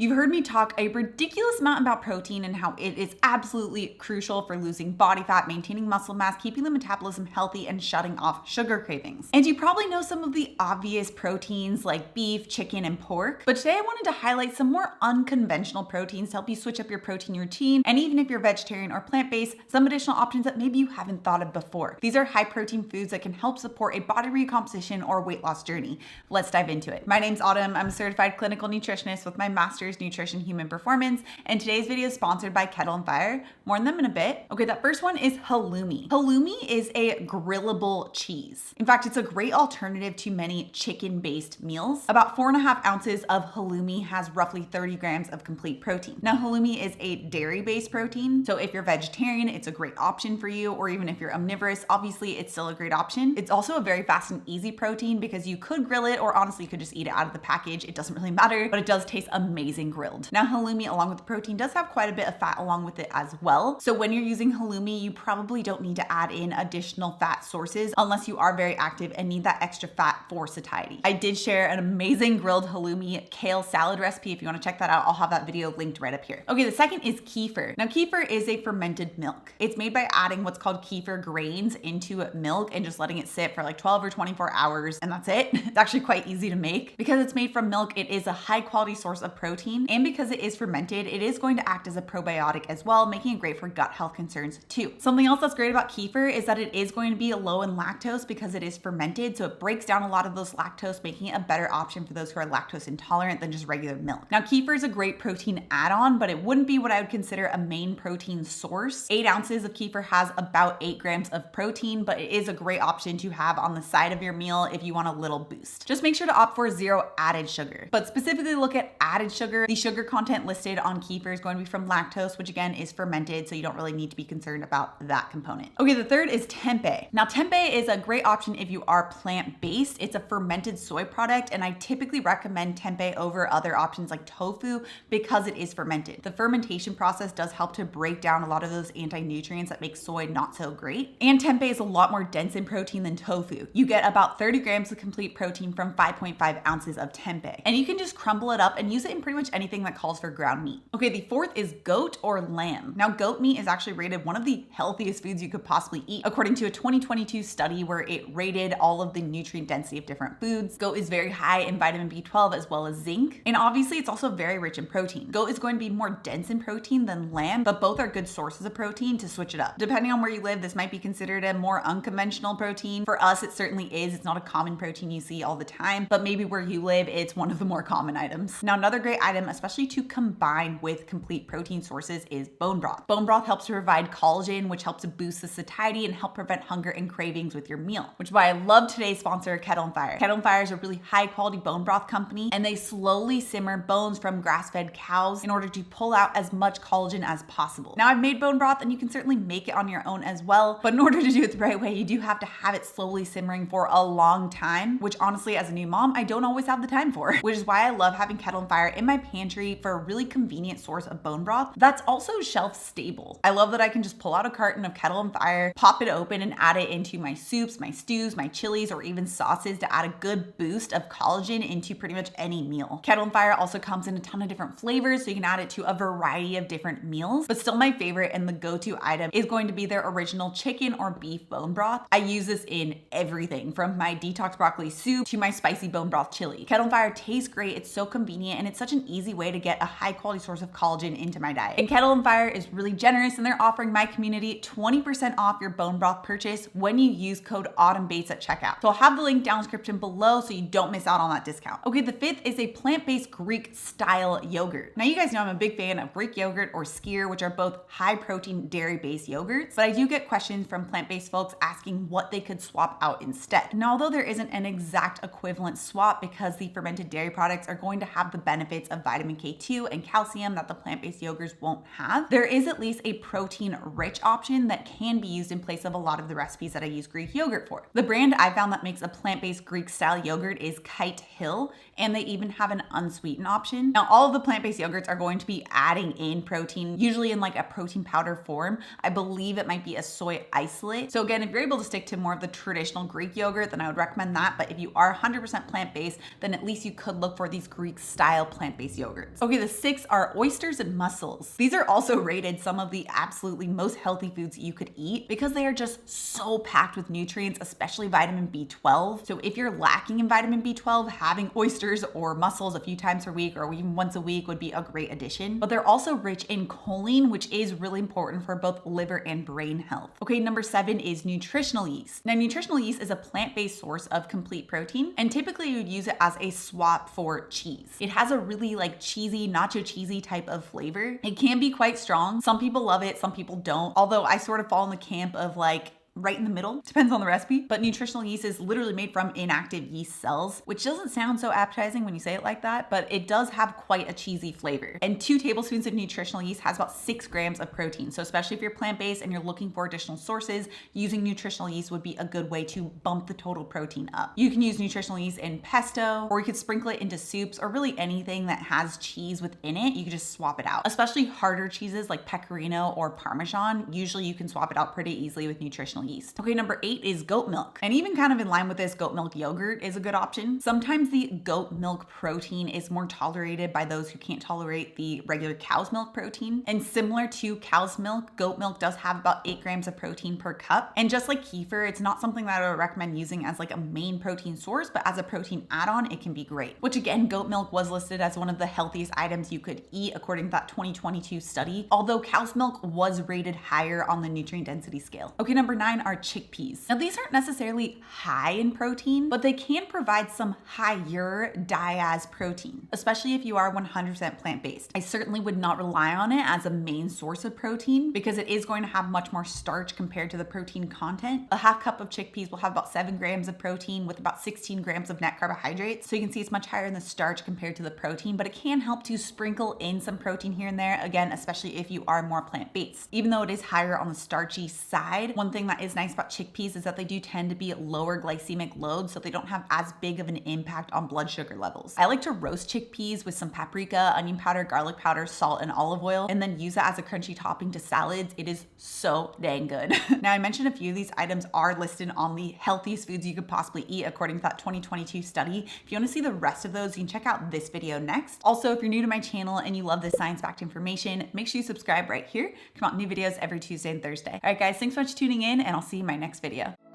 You've heard me talk a ridiculous amount about protein and how it is absolutely crucial for losing body fat, maintaining muscle mass, keeping the metabolism healthy, and shutting off sugar cravings. And you probably know some of the obvious proteins like beef, chicken, and pork. But today I wanted to highlight some more unconventional proteins to help you switch up your protein routine. And even if you're vegetarian or plant-based, some additional options that maybe you haven't thought of before. These are high protein foods that can help support a body recomposition or weight loss journey. Let's dive into it. My name's Autumn. I'm a certified clinical nutritionist with my master's Nutrition Human Performance, and today's video is sponsored by Kettle and Fire. More on them in a bit. Okay, that first one is halloumi. Halloumi is a grillable cheese. In fact, it's a great alternative to many chicken-based meals. About 4.5 ounces of halloumi has roughly 30 grams of complete protein. Now, halloumi is a dairy-based protein, so if you're vegetarian, it's a great option for you, or even if you're omnivorous, obviously it's still a great option. It's also a very fast and easy protein because you could grill it, or honestly, you could just eat it out of the package. It doesn't really matter, but it does taste amazing grilled. Now, halloumi, along with the protein, does have quite a bit of fat along with it as well. So when you're using halloumi, you probably don't need to add in additional fat sources unless you are very active and need that extra fat for satiety. I did share an amazing grilled halloumi kale salad recipe. If you want to check that out, I'll have that video linked right up here. Okay, the second is kefir. Now, kefir is a fermented milk. It's made by adding what's called kefir grains into milk and just letting it sit for like 12 or 24 hours, and that's it. It's actually quite easy to make. Because it's made from milk, it is a high quality source of protein, and because it is fermented, it is going to act as a probiotic as well, making it great for gut health concerns too. Something else that's great about kefir is that it is going to be low in lactose because it is fermented, so it breaks down a lot of those lactose, making it a better option for those who are lactose intolerant than just regular milk. Now, kefir is a great protein add-on, but it wouldn't be what I would consider a main protein source. 8 ounces of kefir has about 8 grams of protein, but it is a great option to have on the side of your meal if you want a little boost. Just make sure to opt for 0 added sugar, but specifically look at added sugar. The sugar content listed on kefir is going to be from lactose, which again is fermented, so you don't really need to be concerned about that component. Okay, the third is tempeh. Now, tempeh is a great option if you are plant-based. It's a fermented soy product, and I typically recommend tempeh over other options like tofu because it is fermented. The fermentation process does help to break down a lot of those anti-nutrients that make soy not so great. And tempeh is a lot more dense in protein than tofu. You get about 30 grams of complete protein from 5.5 ounces of tempeh. And you can just crumble it up and use it in pretty much anything that calls for ground meat. Okay, the fourth is goat or lamb. Now, goat meat is actually rated one of the healthiest foods you could possibly eat, according to a 2022 study where it rated all of the nutrient density of different foods. Goat is very high in vitamin B12 as well as zinc. And obviously, it's also very rich in protein. Goat is going to be more dense in protein than lamb, but both are good sources of protein to switch it up. Depending on where you live, this might be considered a more unconventional protein. For us, it certainly is. It's not a common protein you see all the time, but maybe where you live, it's one of the more common items. Now, another great item, especially to combine with complete protein sources, is bone broth. Bone broth helps to provide collagen, which helps to boost the satiety and help prevent hunger and cravings with your meal, which is why I love today's sponsor, Kettle and Fire. Kettle and Fire is a really high quality bone broth company, and they slowly simmer bones from grass-fed cows in order to pull out as much collagen as possible. Now, I've made bone broth, and you can certainly make it on your own as well, but in order to do it the right way, you do have to have it slowly simmering for a long time, which honestly, as a new mom, I don't always have the time for, which is why I love having Kettle and Fire in my pantry for a really convenient source of bone broth that's also shelf stable. I love that I can just pull out a carton of Kettle and Fire, pop it open, and add it into my soups, my stews, my chilies, or even sauces to add a good boost of collagen into pretty much any meal. Kettle and Fire also comes in a ton of different flavors, so you can add it to a variety of different meals, but still my favorite and the go-to item is going to be their original chicken or beef bone broth. I use this in everything from my detox broccoli soup to my spicy bone broth chili. Kettle and Fire tastes great, it's so convenient, and it's such an easy way to get a high quality source of collagen into my diet. And Kettle and Fire is really generous, and they're offering my community 20% off your bone broth purchase when you use code AUTUMNBAITS at checkout. So I'll have the link down in the description below so you don't miss out on that discount. Okay, the fifth is a plant-based Greek style yogurt. Now, you guys know I'm a big fan of Greek yogurt or skyr, which are both high protein dairy-based yogurts, but I do get questions from plant-based folks asking what they could swap out instead. Now, although there isn't an exact equivalent swap because the fermented dairy products are going to have the benefits of vitamin K2 and calcium that the plant-based yogurts won't have, there is at least a protein-rich option that can be used in place of a lot of the recipes that I use Greek yogurt for. The brand I found that makes a plant-based Greek-style yogurt is Kite Hill, and they even have an unsweetened option. Now, all of the plant-based yogurts are going to be adding in protein, usually in like a protein powder form. I believe it might be a soy isolate. So again, if you're able to stick to more of the traditional Greek yogurt, then I would recommend that. But if you are 100% plant-based, then at least you could look for these Greek-style plant-based plant-based yogurts. Okay, the 6 are oysters and mussels. These are also rated some of the absolutely most healthy foods you could eat because they are just so packed with nutrients, especially vitamin B12. So if you're lacking in vitamin B12, having oysters or mussels a few times per week or even once a week would be a great addition. But they're also rich in choline, which is really important for both liver and brain health. Okay, number 7 is nutritional yeast. Now, nutritional yeast is a plant-based source of complete protein, and typically you would use it as a swap for cheese. It has a really like cheesy, nacho cheesy type of flavor. It can be quite strong. Some people love it, some people don't. Although I sort of fall in the camp of like right in the middle, depends on the recipe. But nutritional yeast is literally made from inactive yeast cells, which doesn't sound so appetizing when you say it like that, but it does have quite a cheesy flavor. And 2 tablespoons of nutritional yeast has about 6 grams of protein. So especially if you're plant-based and you're looking for additional sources, using nutritional yeast would be a good way to bump the total protein up. You can use nutritional yeast in pesto, or you could sprinkle it into soups, or really anything that has cheese within it. You could just swap it out. Especially harder cheeses like pecorino or Parmesan, usually you can swap it out pretty easily with nutritional yeast. Okay, number 8 is goat milk. And even kind of in line with this, goat milk yogurt is a good option. Sometimes the goat milk protein is more tolerated by those who can't tolerate the regular cow's milk protein. And similar to cow's milk, goat milk does have about 8 grams of protein per cup. And just like kefir, it's not something that I would recommend using as like a main protein source, but as a protein add-on, it can be great. Which again, goat milk was listed as one of the healthiest items you could eat according to that 2022 study, although cow's milk was rated higher on the nutrient density scale. Okay, number 9 are chickpeas. Now these aren't necessarily high in protein, but they can provide some higher diaz protein, especially if you are 100% plant-based. I certainly would not rely on it as a main source of protein because it is going to have much more starch compared to the protein content. A half cup of chickpeas will have about 7 grams of protein with about 16 grams of net carbohydrates. So you can see it's much higher in the starch compared to the protein, but it can help to sprinkle in some protein here and there, again, especially if you are more plant-based. Even though it is higher on the starchy side, one thing that is nice about chickpeas is that they do tend to be at lower glycemic load, so they don't have as big of an impact on blood sugar levels. I like to roast chickpeas with some paprika, onion powder, garlic powder, salt, and olive oil, and then use that as a crunchy topping to salads. It is so dang good. Now, I mentioned a few of these items are listed on the healthiest foods you could possibly eat according to that 2022 study. If you want to see the rest of those, you can check out this video next. Also, if you're new to my channel and you love this science-backed information, make sure you subscribe right here. Come out new videos every Tuesday and Thursday. All right, guys, thanks so much for tuning in, and I'll see you in my next video.